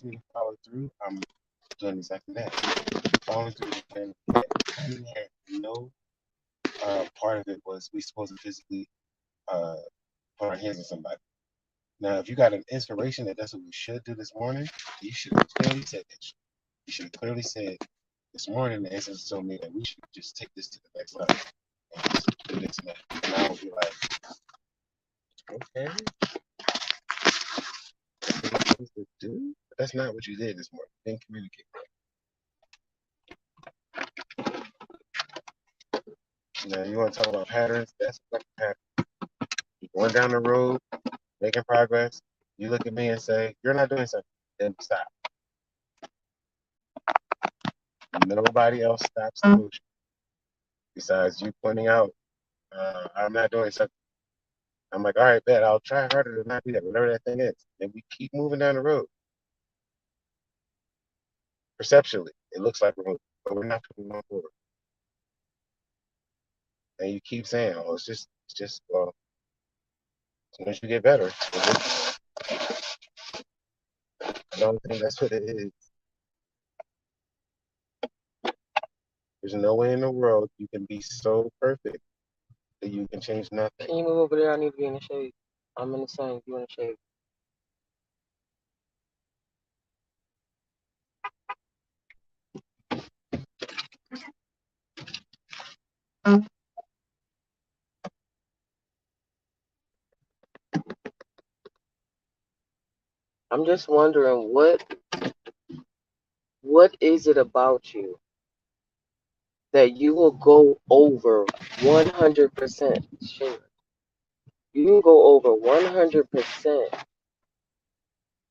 asked me to follow through, I'm doing exactly that. Following through the plan. Planning had no part of it was we supposed to physically uh, put our hands on somebody. Now, if you got an inspiration that that's what we should do this morning, you should have clearly said that. You should have clearly said this morning the ancestors told me that we should just take this to the next level and just do this and that. And I would be like, okay, things to do. But that's not what you did this morning. You didn't communicate. Now you want to talk about patterns? That's a fucking pattern. You're going down the road, making progress. You look at me and say, you're not doing something. Then stop. Nobody else stops the motion besides you pointing out, I'm not doing something. I'm like, all right, bet I'll try harder to not do that, whatever that thing is. And we keep moving down the road. Perceptually, it looks like we're moving, but we're not moving forward. And you keep saying, oh, it's just, well, as soon as you get better, I don't think that's what it is. There's no way in the world you can be so perfect that you can change nothing. Can you move over there? I need to be in the shade. I'm in the sun. You in the shade. I'm just wondering what is it about you that you will go over 100%? Sure. You can go over 100%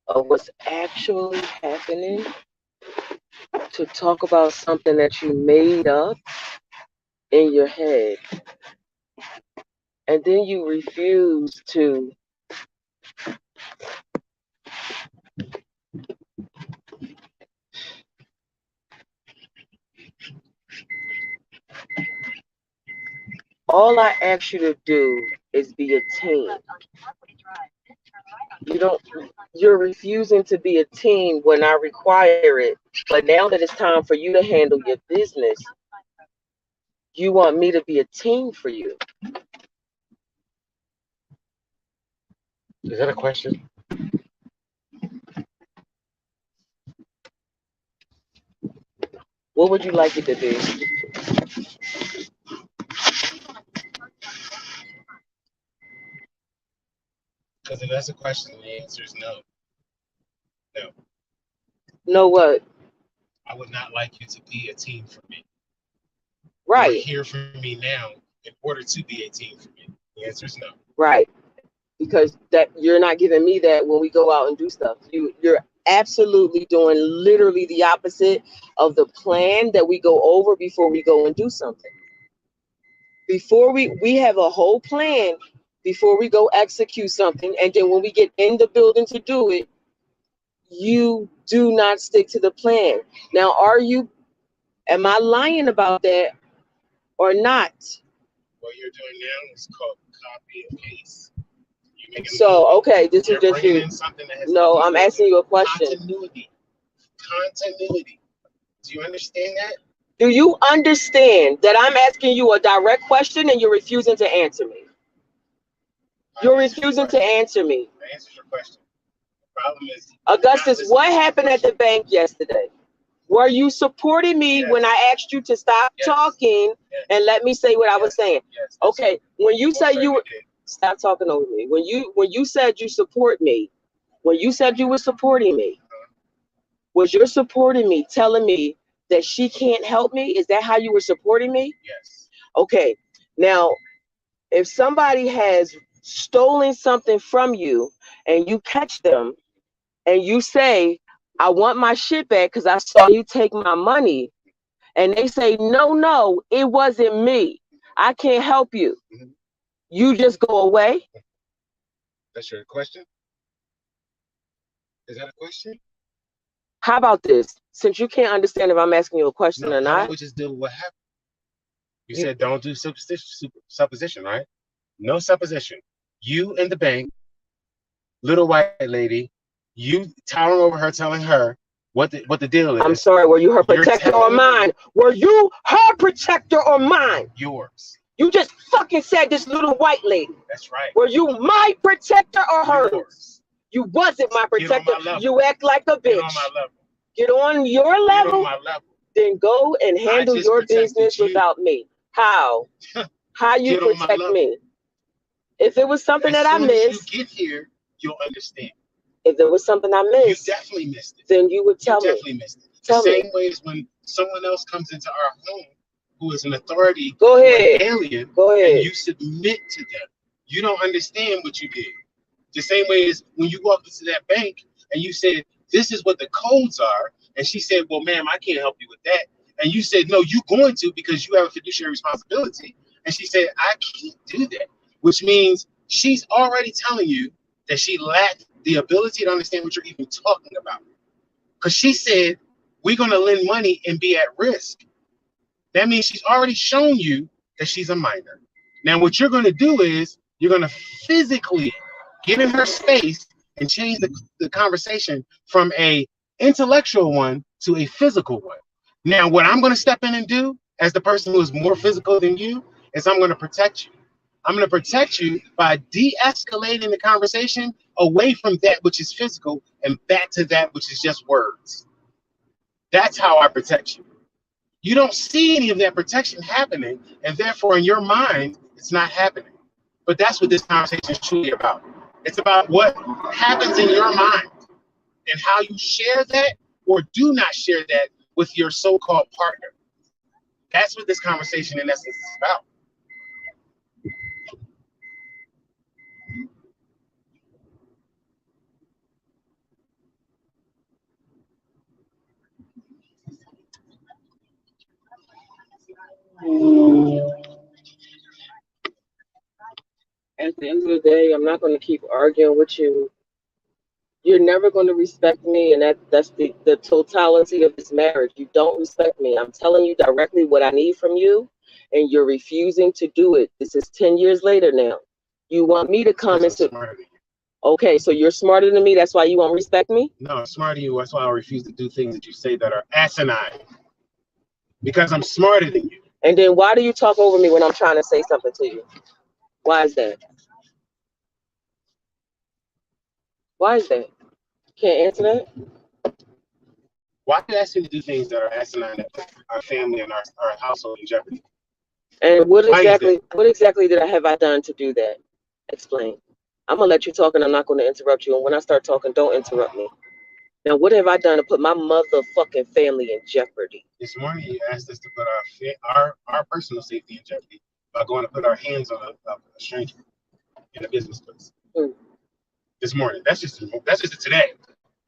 of what's actually happening to talk about something that you made up in your head. And then you refuse to all I ask you to do is be a team. You're refusing to be a team when I require it. But now that it's time for you to handle your business, you want me to be a team for you. Is that a question? What would you like it to be? Because if that's a question, the answer is no. No. Know what? I would not like you to be a team for me. Right. You're here for me now in order to be a team for me. The answer is no. Right. Because that you're not giving me that when we go out and do stuff. You're absolutely doing literally the opposite of the plan that we go over before we go and do something. Before we have a whole plan before we go execute something, and then when we get in the building to do it, you do not stick to the plan. Now, am I lying about that or not? What you're doing now is called copy and paste. So, okay, this is just you. No, I'm asking you a question. Continuity. Do you understand that? Do you understand that I'm asking you a direct question and you're refusing to answer me? You're refusing to answer me. I answered your question. The problem is, Augustus, what happened at the bank yesterday? Were you supporting me when I asked you to stop talking and let me say what I was saying? Okay, when you say stop talking over me. When you said you support me, when you said you were supporting me, was you supporting me telling me that she can't help me? Is that how you were supporting me? Yes. Okay. Now, if somebody has stolen something from you and you catch them and you say, I want my shit back because I saw you take my money, and they say, no, it wasn't me. I can't help you. Mm-hmm. You just go away? That's your question? Is that a question? How about this? Since you can't understand if I'm asking you a question or not. How about we just deal with what happened? You said don't do supposition, right? No supposition. You in the bank, little white lady, You towering over her, telling her what the deal is. I'm sorry, were you her protector or mine? Were you her protector or mine? Yours. You just fucking said this little white lady. That's right. Were you my protector or hers? Yours. You wasn't my protector. You act like a bitch. Get on my level. Get on your level. Get on my level. Then go and handle your business without me. How? How you protect me? If it was something that I missed, you get here, you'll understand. If there was something I missed, you definitely missed it. Then you would tell me. You definitely missed it. The same way as when someone else comes into our home who is an authority, go ahead, alien, go ahead, and you submit to them. You don't understand what you did. The same way as when you walked into that bank and you said, "This is what the codes are," and she said, "Well, ma'am, I can't help you with that." And you said, "No, you're going to because you have a fiduciary responsibility." And she said, "I can't do that," which means she's already telling you that she lacked the ability to understand what you're even talking about. Because she said, we're going to lend money and be at risk. That means she's already shown you that she's a minor. Now, what you're going to do is you're going to physically get in her space and change the conversation from a intellectual one to a physical one. Now, what I'm going to step in and do as the person who is more physical than you is I'm going to protect you. I'm going to protect you by de-escalating the conversation away from that which is physical and back to that which is just words. That's how I protect you. You don't see any of that protection happening, and therefore in your mind, it's not happening. But that's what this conversation is truly about. It's about what happens in your mind and how you share that or do not share that with your so-called partner. That's what this conversation in essence is about. At the end of the day, I'm not going to keep arguing with you. You're never going to respect me, and that's the totality of this marriage. You don't respect me. I'm telling you directly what I need from you, and you're refusing to do it. This is 10 years later now. You want me to come into... Okay, so you're smarter than me. That's why you won't respect me? No, I'm smarter than you. That's why I refuse to do things that you say that are asinine. Because I'm smarter than you. And then why do you talk over me when I'm trying to say something to you? Why is that? Why is that? Can't answer that? Why do you ask me to do things that are asinine that put our family and our household in jeopardy? And what exactly did I have done to do that? Explain. I'm going to let you talk and I'm not going to interrupt you. And when I start talking, don't interrupt me. Now, what have I done to put my motherfucking family in jeopardy? This morning, you asked us to put our personal safety in jeopardy by going to put our hands on a stranger in a business place. This morning. That's just today.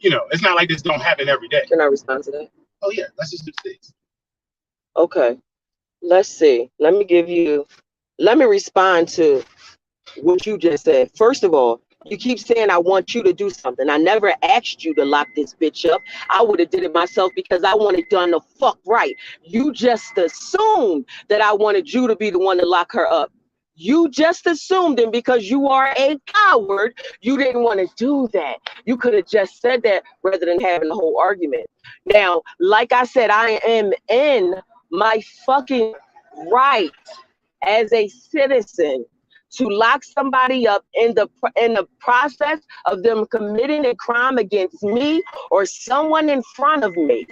You know, it's not like this don't happen every day. Can I respond to that? Oh, yeah. That's just the things. Okay. Let's see. Let me respond to what you just said. First of all, you keep saying I want you to do something. I never asked you to lock this bitch up. I would have did it myself because I want it done the fuck right. You just assumed that I wanted you to be the one to lock her up. You just assumed, and because you are a coward, you didn't want to do that. You could have just said that rather than having the whole argument. Now, like I said, I am in my fucking right as a citizen to lock somebody up in the process of them committing a crime against me or someone in front of me.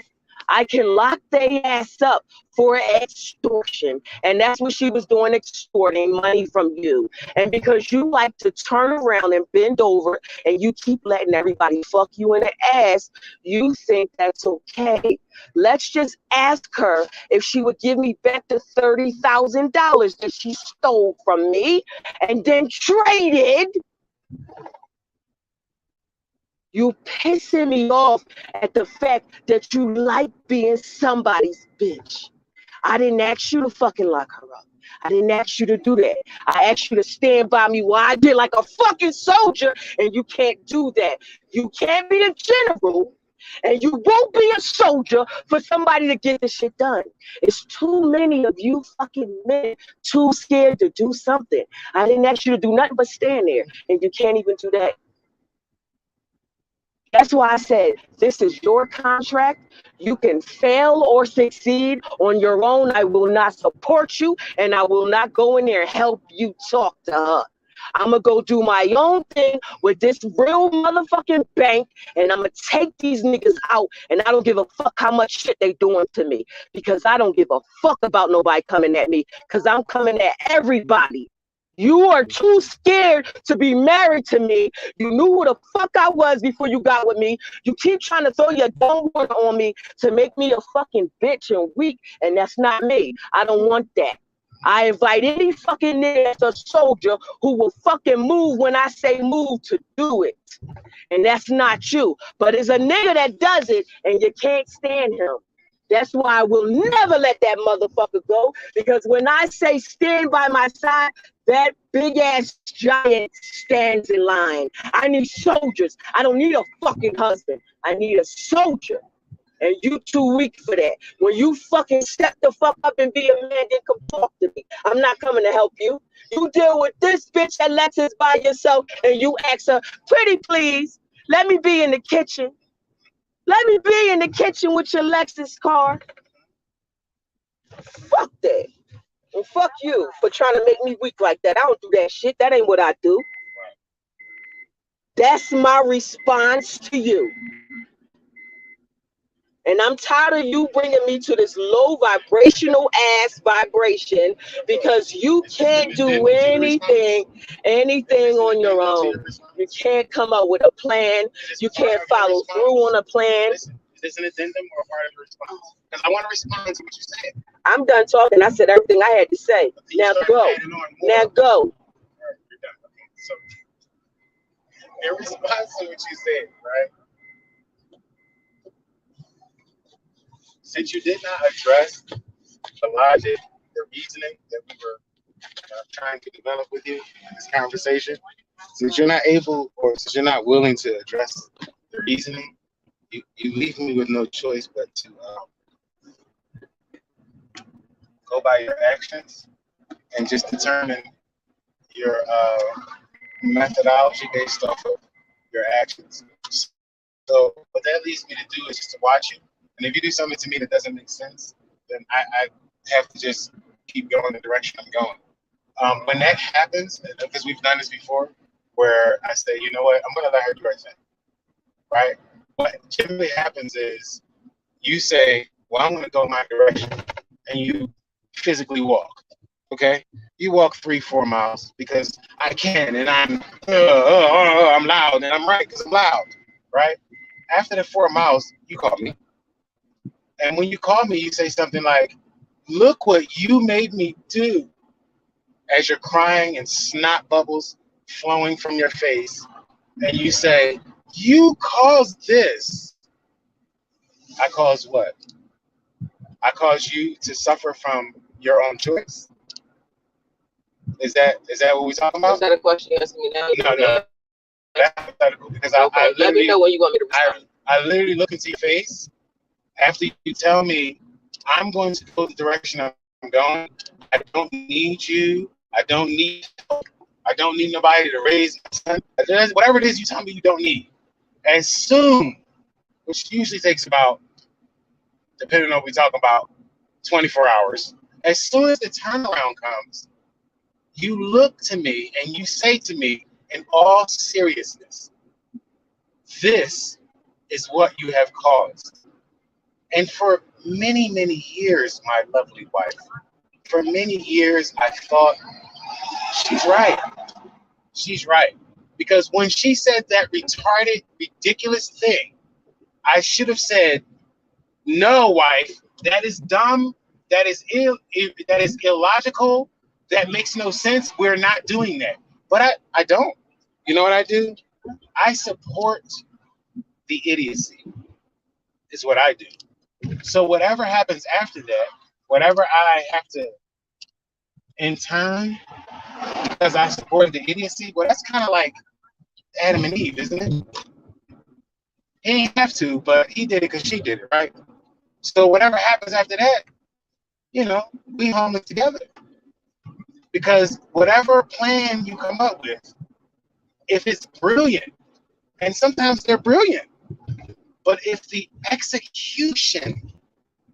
I can lock their ass up for extortion. And that's what she was doing, extorting money from you. And because you like to turn around and bend over and you keep letting everybody fuck you in the ass, you think that's okay. Let's just ask her if she would give me back the $30,000 that she stole from me and then traded. You pissing me off at the fact that you like being somebody's bitch. I didn't ask you to fucking lock her up. I didn't ask you to do that. I asked you to stand by me while I did like a fucking soldier, and you can't do that. You can't be a general, and you won't be a soldier for somebody to get this shit done. It's too many of you fucking men too scared to do something. I didn't ask you to do nothing but stand there, and you can't even do that. That's why I said, this is your contract. You can fail or succeed on your own. I will not support you, and I will not go in there and help you talk to her. I'm going to go do my own thing with this real motherfucking bank, and I'm going to take these niggas out, and I don't give a fuck how much shit they doing to me, because I don't give a fuck about nobody coming at me, because I'm coming at everybody. You are too scared to be married to me. You knew who the fuck I was before you got with me. You keep trying to throw your dumb water on me to make me a fucking bitch and weak, and that's not me. I don't want that. I invite any fucking nigga that's a soldier who will fucking move when I say move to do it. And that's not you. But it's a nigga that does it, and you can't stand him. That's why I will never let that motherfucker go, because when I say stand by my side, that big ass giant stands in line. I need soldiers. I don't need a fucking husband. I need a soldier. And you too weak for that. When you fucking step the fuck up and be a man, then come talk to me. I'm not coming to help you. You deal with this bitch Alexis by yourself, and you ask her, pretty please, let me be in the kitchen. Let me be in the kitchen with your Lexus car. Fuck that. And fuck you for trying to make me weak like that. I don't do that shit. That ain't what I do. That's my response to you. And I'm tired of you bringing me to this low vibrational ass vibration, because you can't do anything on your own. You can't come up with a plan. You can't follow through on a plan. Is this an addendum or part of the response? Because I want to respond to what you said. I'm done talking. I said everything I had to say. Now go. Now go. You're done. Okay. So, in response to what you said, right? Since you did not address the logic, the reasoning that we were trying to develop with you in this conversation, since you're not able, or since you're not willing to address the reasoning, you leave me with no choice but to go by your actions and just determine your methodology based off of your actions. So what that leads me to do is just to watch you. And if you do something to me that doesn't make sense, then I have to just keep going the direction I'm going. When that happens, because we've done this before, where I say, you know what, I'm going to let her do her thing, right? What typically happens is you say, well, I'm going to go my direction, and you physically walk, okay? You walk 3-4 miles because I can, and I'm loud, and I'm right because I'm loud, right? After the 4 miles, you call me. And when you call me, you say something like, look what you made me do, as you're crying and snot bubbles flowing from your face. And you say, you caused this. I caused what? I caused you to suffer from your own choice. Is that what we're talking about? Is that a question you're asking me now? No. That's hypothetical, because okay, let me know when you want me to respond. I literally look into your face after you tell me I'm going to go the direction I'm going. I don't need you. I don't need help. I don't need nobody to raise my son. Whatever it is you tell me you don't need. As soon, which usually takes about, depending on what we talk about, 24 hours. As soon as the turnaround comes, you look to me and you say to me in all seriousness, this is what you have caused. And for many, many years, my lovely wife, for many years, I thought, she's right. She's right. Because when she said that retarded, ridiculous thing, I should have said, no, wife, that is dumb. That is illogical. That makes no sense. We're not doing that. But I don't. You know what I do? I support the idiocy, is what I do. So whatever happens after that, whatever I have to in turn, because I supported the idiocy, well, that's kind of like Adam and Eve, isn't it? He didn't have to, but he did it because she did it, right? So whatever happens after that, you know, we homeless together. Because whatever plan you come up with, if it's brilliant, and sometimes they're brilliant, But if the execution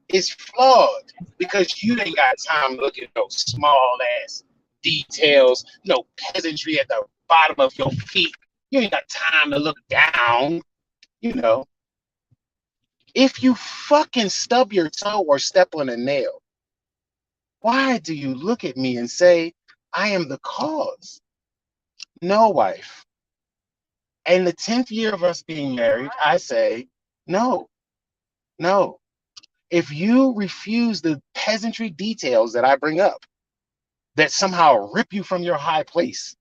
is flawed because you ain't got time to look at those small ass details, no peasantry at the bottom of your feet, you ain't got time to look down, you know. If you fucking stub your toe or step on a nail, why do you look at me and say, I am the cause? No, wife. In the 10th year of us being married, I say, no, no. If you refuse the peasantry details that I bring up, that somehow rip you from your high place,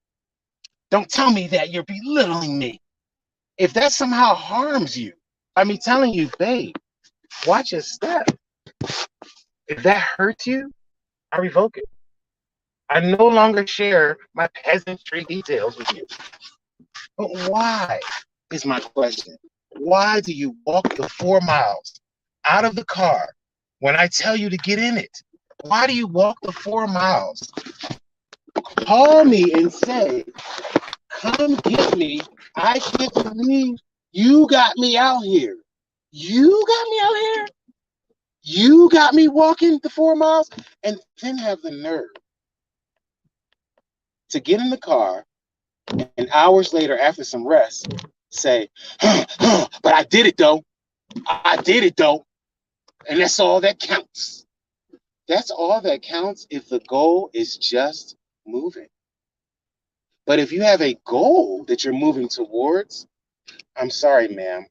don't tell me that you're belittling me. If that somehow harms you, by me telling you, babe, watch your step. If that hurts you, I revoke it. I no longer share my peasantry details with you. But why is my question? Why do you walk the 4 miles out of the car when I tell you to get in it? Why do you walk the 4 miles? Call me and say, come get me. I can't believe you got me out here. You got me out here? You got me walking the 4 miles? And then have the nerve to get in the car and hours later, after some rest, say, but I did it though. I did it though. And that's all that counts. That's all that counts if the goal is just moving. But if you have a goal that you're moving towards, I'm sorry, ma'am,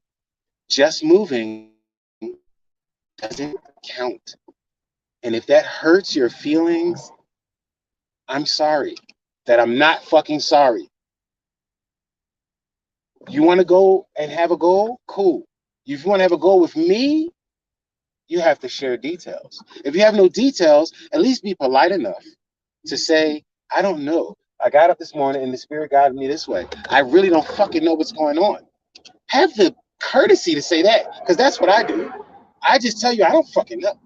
just moving doesn't count. And if that hurts your feelings, I'm sorry that I'm not fucking sorry. You want to go and have a goal? Cool. If you want to have a goal with me, you have to share details. If you have no details, at least be polite enough to say, I don't know. I got up this morning and the spirit guided me this way. I really don't fucking know what's going on. Have the courtesy to say that, because that's what I do. I just tell you, I don't fucking know.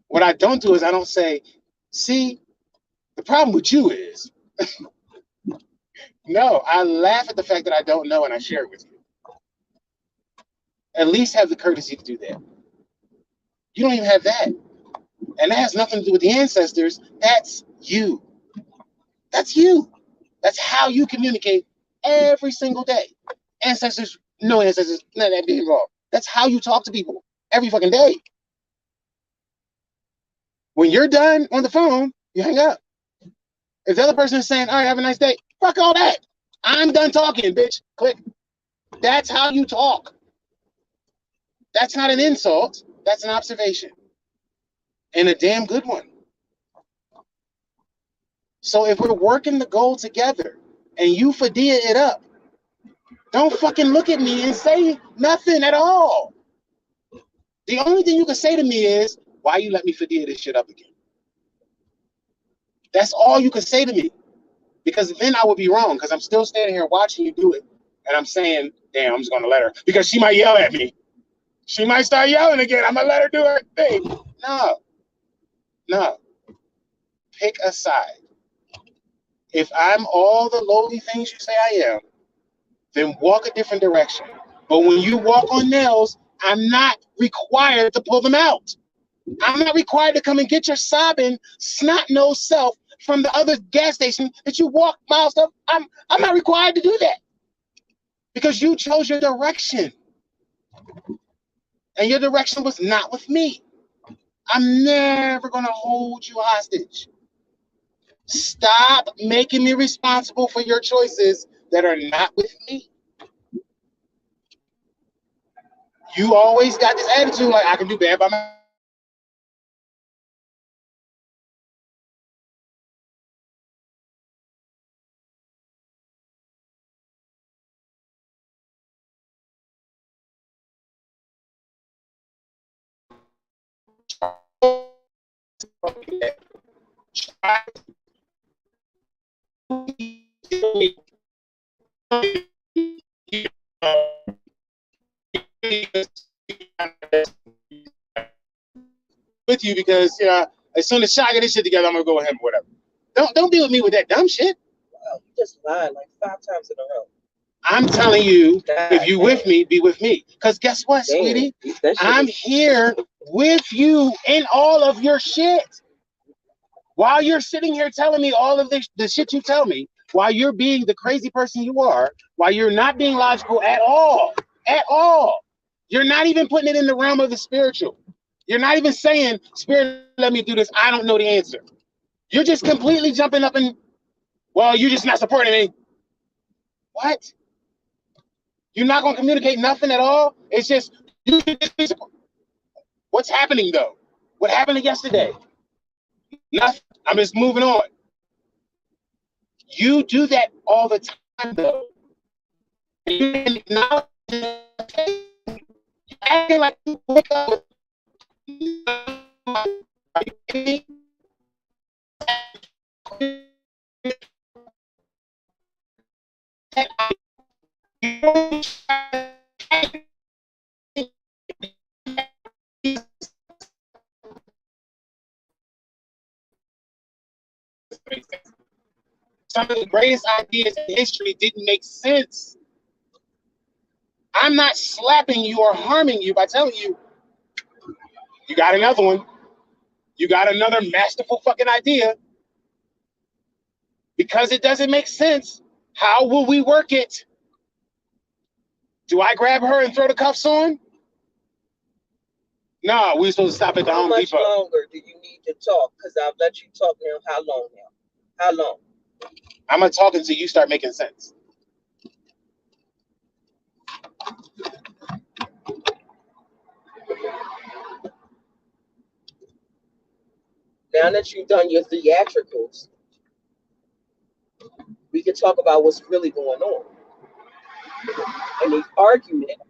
What I don't do is I don't say, see, the problem with you is, no, I laugh at the fact that I don't know and I share it with you. At least have the courtesy to do that. You don't even have that. And that has nothing to do with the ancestors. That's you. That's you. That's how you communicate every single day. Ancestors, no ancestors, none of that being involved. That's how you talk to people every fucking day. When you're done on the phone, you hang up. If the other person is saying, all right, have a nice day, fuck all that. I'm done talking, bitch. Click. That's how you talk. That's not an insult. That's an observation. And a damn good one. So if we're working the goal together and you Fadea it up, don't fucking look at me and say nothing at all. The only thing you can say to me is, why you let me Fadea this shit up again? That's all you can say to me. Because then I would be wrong, because I'm still standing here watching you do it. And I'm saying, damn, I'm just going to let her. Because she might yell at me. She might start yelling again. I'm going to let her do her thing. No. Pick a side. If I'm all the lowly things you say I am, then walk a different direction. But when you walk on nails, I'm not required to pull them out. I'm not required to come and get your sobbing, snot-nosed self from the other gas station that you walk miles up. I'm not required to do that because you chose your direction. And your direction was not with me. I'm never going to hold you hostage. Stop making me responsible for your choices that are not with me. You always got this attitude like, I can do bad by myself. With you because as soon as Shy get this shit together, I'm gonna go with him or whatever. Don't be with me with that dumb shit. Wow, you just lied like 5 times in a row. I'm telling you, if you with me, be with me. Because guess what, sweetie? I'm here with you in all of your shit. While you're sitting here telling me all of the shit you tell me, while you're being the crazy person you are, while you're not being logical at all, you're not even putting it in the realm of the spiritual. You're not even saying, Spirit, let me do this. I don't know the answer. You're just completely jumping up and, well, you're just not supporting me. What? You're not going to communicate nothing at all? It's just, what's happening though? What happened yesterday? Nothing. I'm just moving on. You do that all the time though. You acting like you wake up. Are you kidding me? Some of the greatest ideas in history didn't make sense. I'm not slapping you or harming you by telling you, you got another one. You got another masterful fucking idea. Because it doesn't make sense. How will we work it? Do I grab her and throw the cuffs on? No, we're supposed to stop at the Home Depot. How much longer do you need to talk? Because I've let you talk now. How long now? How long? I'm going to talk until you start making sense. Now that you've done your theatricals, we can talk about what's really going on. And the argument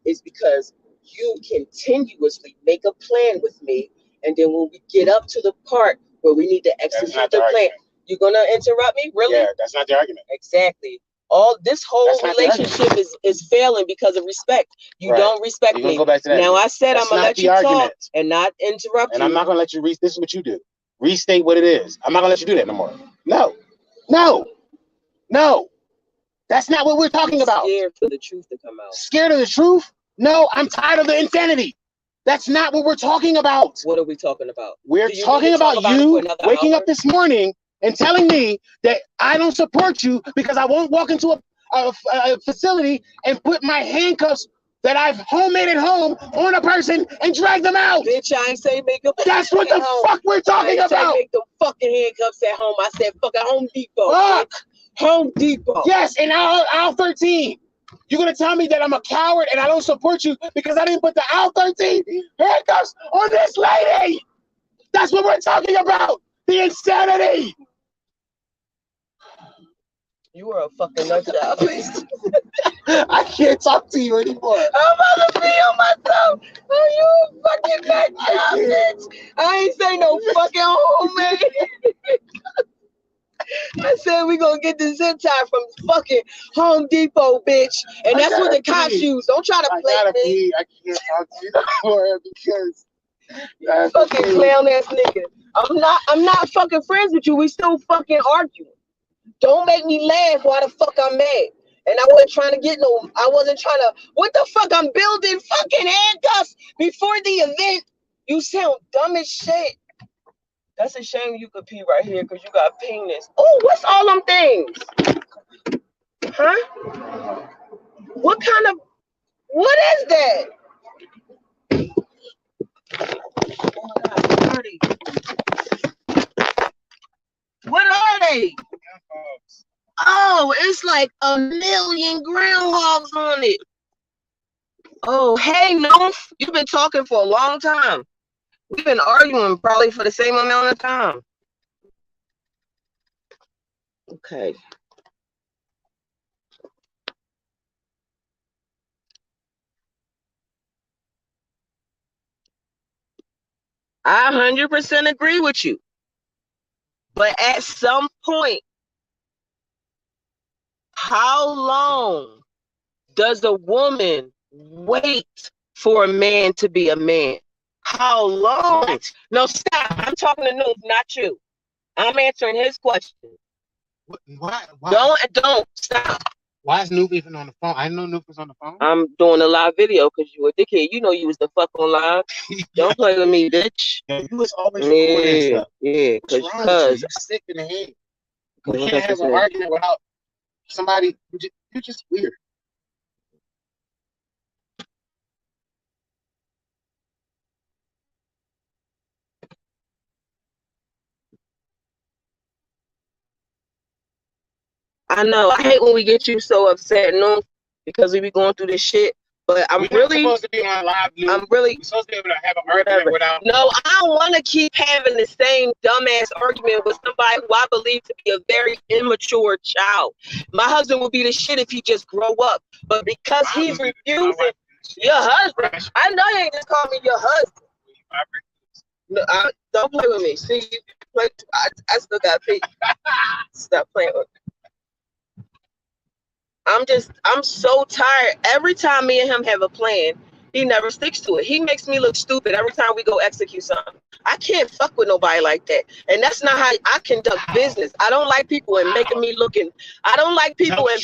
is because you continuously make a plan with me, and then when we get up to the part where we need to execute the plan, you're gonna interrupt me? Really? Yeah, that's not the argument. Exactly. All this whole relationship is failing because of respect. You don't respect me. Go back to that. Now I said I'm gonna let you talk and not interrupt you. And I'm not gonna let you this is what you do. Restate what it is. I'm not gonna let you do that no more. No. That's not what we're talking about. Scared for the truth to come out. Scared of the truth? No, I'm tired of the insanity. That's not what we're talking about. What are we talking about? We're talking about you waking up this morning and telling me that I don't support you because I won't walk into a facility and put my handcuffs that I've homemade at home on a person and drag them out. Bitch, I ain't say make them. That's what the fuck we're talking about. I make them fucking handcuffs at home. I said fucking Home Depot. Fuck. Home Depot. Yes, in aisle 13. You're gonna tell me that I'm a coward and I don't support you because I didn't put the aisle 13 handcuffs on this lady. That's what we're talking about. The insanity. You are a fucking nut job. I can't talk to you anymore. I'm about to pee on myself. Oh, you a fucking nut job, bitch. I ain't say no fucking homemade. I said we gonna get the zip tie from fucking Home Depot, bitch. And that's what the cops use. Don't try to play me. I can't talk to you anymore because fucking clown ass nigga. I'm not fucking friends with you. We still fucking arguing. Don't make me laugh why the fuck I'm mad. And I wasn't trying to, what the fuck? I'm building fucking handcuffs before the event. You sound dumb as shit. That's a shame you could pee right here because you got penis. Oh, what's all them things? Huh? What is that? Oh my God, dirty. What are they? Oh, it's like 1,000,000 groundhogs on it. Oh, hey, no, you've been talking for a long time. We've been arguing probably for the same amount of time. Okay. I 100% agree with you. But at some point, how long does a woman wait for a man to be a man? How long? No, stop. I'm talking to Noob, not you. I'm answering his question. Why? Don't stop. Why is Noob even on the phone? I didn't know Noob was on the phone. I'm doing a live video because you a dickhead. You know you was the fuck on live. Don't play with me, bitch. Yeah, you was always recording stuff. Yeah, What's wrong with you? You sick in the head. You can't have an argument without somebody. You're just weird. I know. I hate when we get you so upset, no, because we be going through this shit. But I'm really supposed to be on live. I'm really We're supposed to be able to have an argument without. No, I don't want to keep having the same dumbass argument with somebody who I believe to be a very immature child. My husband would be the shit if he just grow up, but because he's refusing. Your husband? I know you ain't just call me your husband. No, don't play with me. See, you play. I still got feet. Stop playing with me. I'm so tired. Every time me and him have a plan, he never sticks to it. He makes me look stupid every time we go execute something. I can't fuck with nobody like that. And that's not how I conduct business. I don't like people and making me looking. I don't like people and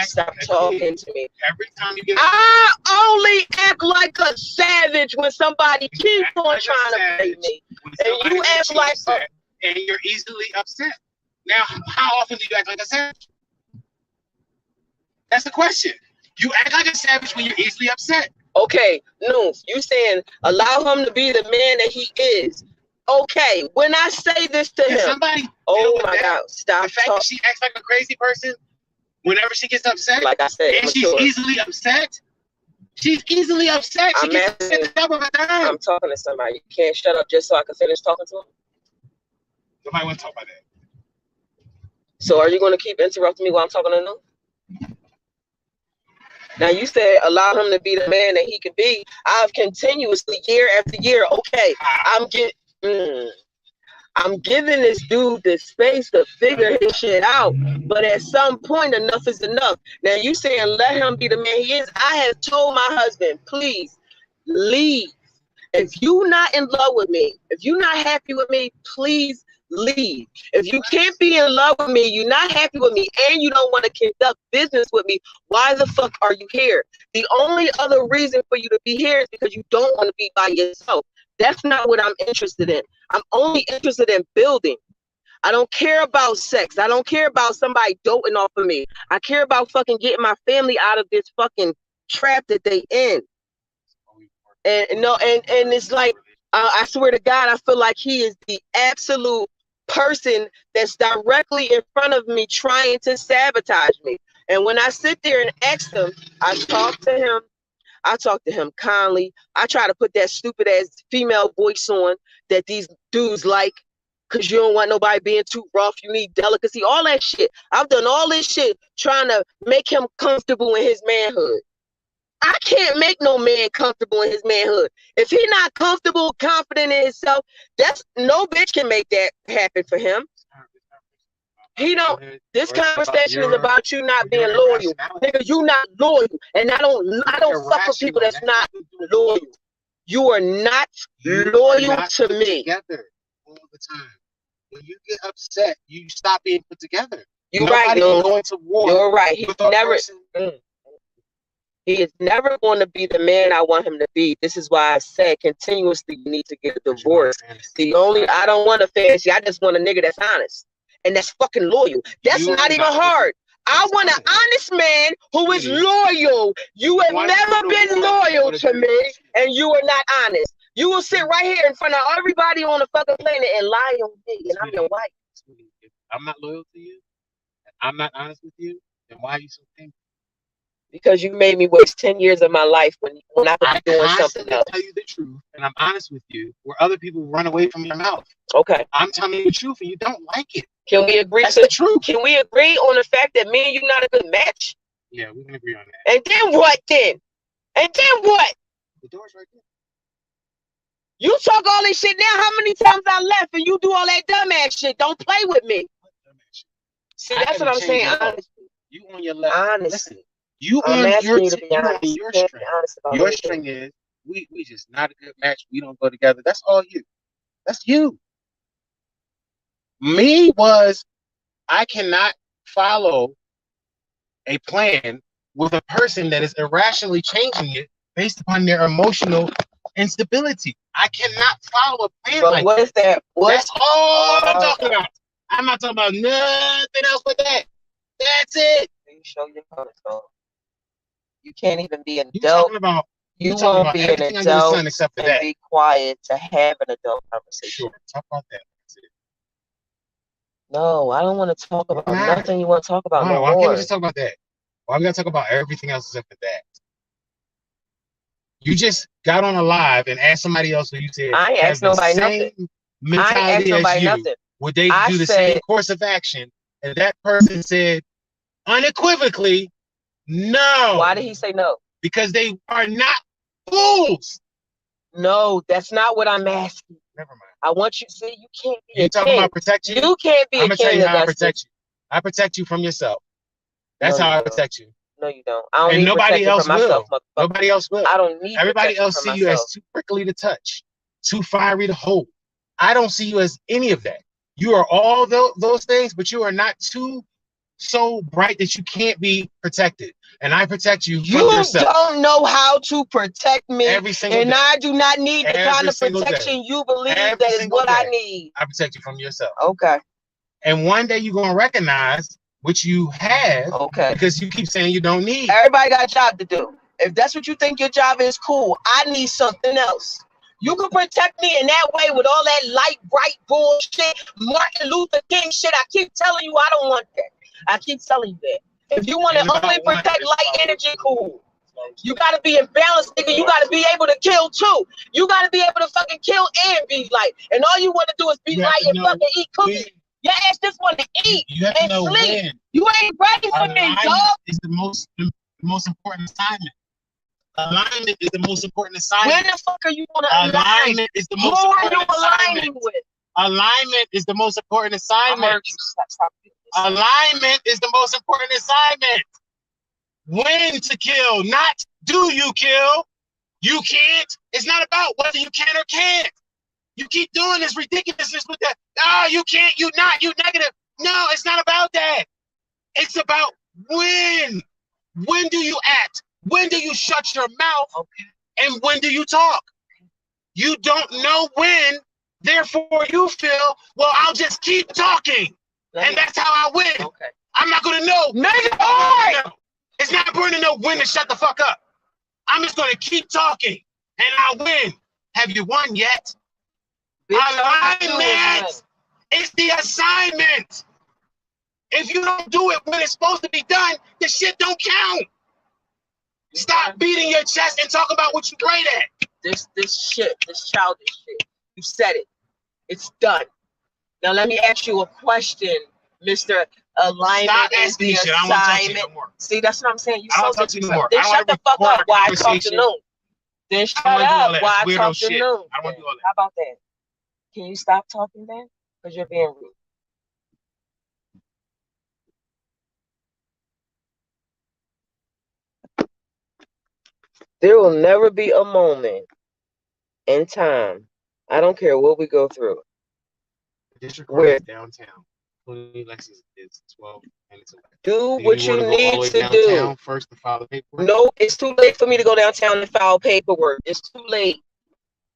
stop talking to me. Every time you get I only act like a savage when somebody keeps on trying to play me. And you act like and you're easily upset. Now, how often do you act like a savage? That's the question. You act like a savage when you're easily upset. Okay, Noons, you saying allow him to be the man that he is. Okay, when I say this to him, somebody, oh my God, stop. The fact that she acts like a crazy person whenever she gets upset, like I said, and she's easily upset. She's easily upset. She gets upset at the top of a dime. I'm talking to somebody. You can't shut up just so I can finish talking to him. Nobody want to talk about that. So are you going to keep interrupting me while I'm talking to Noons? Now you said allow him to be the man that he could be. I've continuously, year after year, okay, I'm giving this dude the space to figure his shit out. But at some point, enough is enough. Now you saying let him be the man he is. I have told my husband, please leave. If you're not in love with me, if you're not happy with me, please leave. If you can't be in love with me, you're not happy with me, and you don't want to conduct business with me, why the fuck are you here? The only other reason for you to be here is because you don't want to be by yourself. That's not what I'm interested in. I'm only interested in building. I don't care about sex. I don't care about somebody doting off of me. I care about fucking getting my family out of this fucking trap that they in. And it's like, I swear to God, I feel like he is the absolute person that's directly in front of me trying to sabotage me. And when I sit there and ask him, I talk to him kindly. I try to put that stupid ass female voice on that these dudes like, because you don't want nobody being too rough. You need delicacy, all that shit. I've done all this shit trying to make him comfortable in his manhood. I can't make no man comfortable in his manhood. If he's not comfortable, confident in himself, that's no bitch can make that happen for him. He don't. This conversation is about you not being loyal, nigga. You not loyal, and I don't fuck with people that's not loyal. You are not loyal to me. Together all the time. When you get upset, you stop being put together. You're right. Going to war. You're right. He is never going to be the man I want him to be. This is why I said continuously you need to get a divorce. I don't want a fantasy. I just want a nigga that's honest and that's fucking loyal. That's not even hard. I want an honest man who is loyal. You have never been loyal to me, and you are not honest. You will sit right here in front of everybody on the fucking planet and lie on me, and I'm your wife. If I'm not loyal to you, and I'm not honest with you, then why are you so angry? Because you made me waste 10 years of my life when I could be doing something else. I tell you the truth, and I'm honest with you, where other people run away from your mouth. Okay. I'm telling you the truth, and you don't like it. Can we agree? That's the truth. Can we agree on the fact that me and you not a good match? Yeah, we can agree on that. And then what then? And then what? The door's right there. You talk all this shit now. How many times I left and you do all that dumbass shit? Don't play with me. See, that's what I'm saying. Honestly. You on your left. Honestly. Listen, you on your string. Your string is we just not a good match. We don't go together. That's all you. That's you. Me was I cannot follow a plan with a person that is irrationally changing it based upon their emotional instability. I cannot follow a plan But like what that. is that? That's all I'm talking about. I'm not talking about nothing else but that. That's it. You show your colors, though. You can't even be an You adult. talking about You won't be an everything under the adult sun except for and that. be quiet to have an adult conversation. Sure, talk about that. That's it. No, I don't want to talk about Why not? nothing you want to talk about Why? no Why can't more. we just talk about that? Why we gotta talk about everything else except for that? You just got on a live and asked somebody else who you said I ain't has asked the nobody same nothing. I ain't mentality asked as nobody you. nothing. Would they I do the said- same course of action? And that person said unequivocally, no. Why did he say no? Because they are not fools. No, that's not what I'm asking. Never mind. I want you to see you can't be You a talking king. about protect you? You can't be I'm a gonna tell king, you how I Augustus. protect you. I protect you from yourself. That's No, how you I don't. protect you. No, you don't. I don't And need nobody protection else from myself, will. motherfucker. Nobody else will. I don't need Everybody protection else from see you myself. as too prickly to touch, too fiery to hold. I don't see you as any of that. You are all those things, but you are not too so bright that you can't be protected. And I protect you from You yourself don't know how to protect me, every single and day. I do not need the kind Every of single day. protection you believe Every that is single what I day. need. I protect you from yourself. Okay. And one day you're gonna recognize what you have Okay. because you keep saying you don't need. Everybody got a job to do. If that's what you think your job is, cool. I need something else. You can protect me in that way with all that light, bright bullshit, Martin Luther King shit. I keep telling you I don't want that. I keep telling you that. If you want to only protect light energy, cool. You gotta be in balance, nigga. You gotta be able to kill too. You gotta be able to fucking kill and be light. And all you want to do is be light and fucking eat cookies. Your ass just want to eat You have to and know sleep. when. You ain't ready for me, Alignment dog. is the most important assignment. Alignment is the most important Where assignment. the fuck are you gonna align? Alignment is the Who most are you important aligning assignment. with? Alignment is the most important I assignment. heard you. Stop doing this. Alignment is the most important assignment. When to kill, not do you kill. You can't. It's not about whether you can or can't. You keep doing this ridiculousness with that. Oh, you can't, you not, you negative. No, it's not about that. It's about when. When do you act? When do you shut your mouth? Okay. And when do you talk? You don't know when, therefore you feel, well, I'll just keep talking. And that's how I win. Okay. I'm not gonna know. It's not important to know when to shut the fuck up. I'm just gonna keep talking and I'll win. Have you won yet? Alignment is the assignment. If you don't do it when it's supposed to be done, the shit don't count. Stop beating your chest and talk about what you great at. This childish shit. You said it. It's done. Now let me ask you a question, Mr. Alignment. Stop is asking the me shit. I don't want to talk to you assignment. no more. See, that's what I'm saying. You I don't so talk to you no more. Then I shut the fuck record up while I talk to conversation. Noon. Then shut I don't wanna do all up that. while I Weirdo talk to shit. Noon. I don't wanna do all that. How about that? Can you stop talking then? Because you're being rude. There will never be a moment in time. I don't care what we go through. District Where? Court is downtown. Lexus is 12 minutes away. Do Do what you you wanna go all the need way to downtown do. first to file the paperwork? No, it's too late for me to go downtown and file paperwork. It's too late.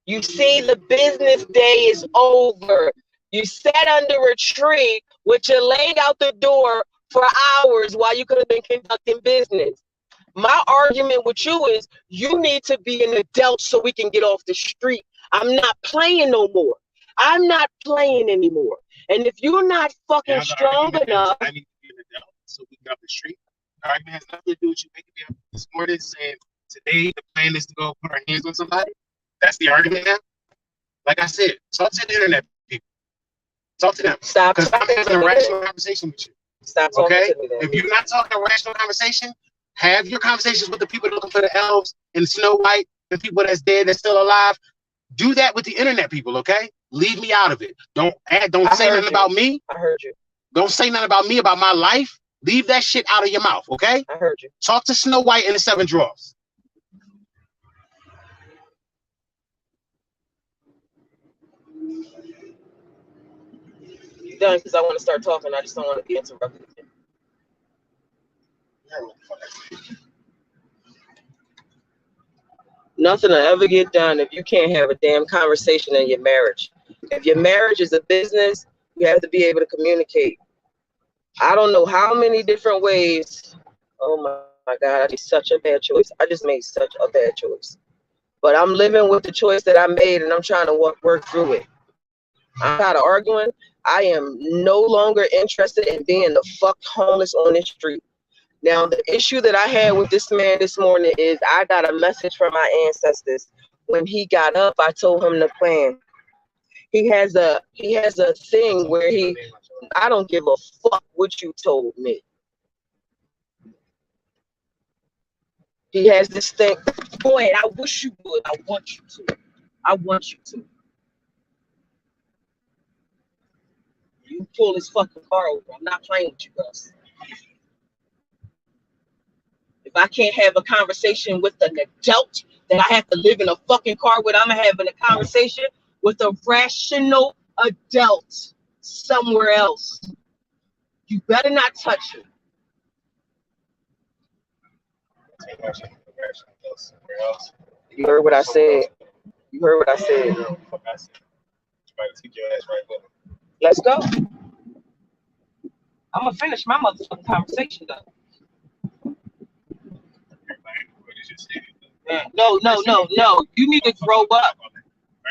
You see, the business day is over. You sat under a tree with your leg out the door for hours while you could have been conducting business. My argument with you is you need to be an adult so we can get off the street. I'm not playing no more. I'm not playing anymore. And if you're not fucking strong enough, I need to be an adult so we can get off the street. The argument has nothing to do with you making me up this morning saying today the plan is to go put our hands on somebody. That's the argument now. Like I said, talk to the internet people. Talk to them. stop Because I'm talking having to a me. rational conversation with you. Stop talking Okay? to me then. If you're not talking a rational conversation, have your conversations with the people looking for the elves and Snow White, the people that's dead, that's still alive. Do that with the internet people, okay? Leave me out of it. Don't say nothing about me. I heard you. Don't say nothing about me, about my life. Leave that shit out of your mouth, okay? I heard you. Talk to Snow White and the Seven Dwarfs. You done? Because I want to start talking. I just don't want to be interrupted. Nothing will ever get done if you can't have a damn conversation in your marriage. If your marriage is a business, you have to be able to communicate. I don't know how many different ways. Oh my God, I made such a bad choice. I just made such a bad choice. But I'm living with the choice that I made, and I'm trying to work through it. I'm tired of arguing. I am no longer interested in being the fuck homeless on the street. Now, the issue that I had with this man this morning is I got a message from my ancestors. When he got up, I told him the plan. He has a thing where I don't give a fuck what you told me. He has this thing. Go ahead, I wish you would. I want you to. I want you to. You pull his fucking car over. I'm not playing with you, Gus. If I can't have a conversation with an adult that I have to live in a fucking car with, I'm having a conversation with a rational adult somewhere else. You better not touch me. You heard what I said. You heard what I said. Let's go. I'm gonna finish my motherfucking conversation though. No. You need to grow up.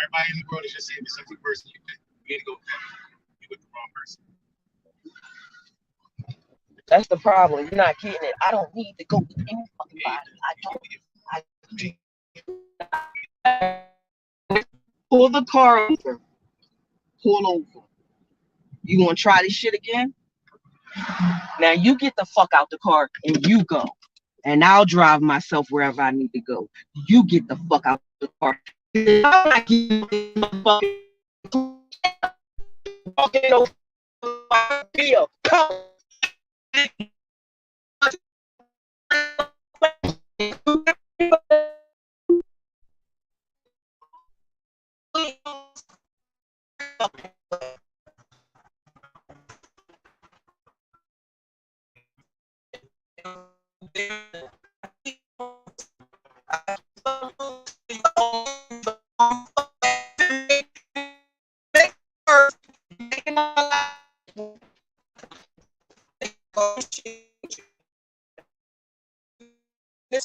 Everybody in the world is just saying the same person. You need to go. You with the wrong person. That's the problem. You're not getting it. I don't need to go with any fucking body. Pull the car over. Pull over. You want to try this shit again? Now you get the fuck out the car and you go. And I'll drive myself wherever I need to go. You get the fuck out the car. I'm not getting fucking over my bill. Come. This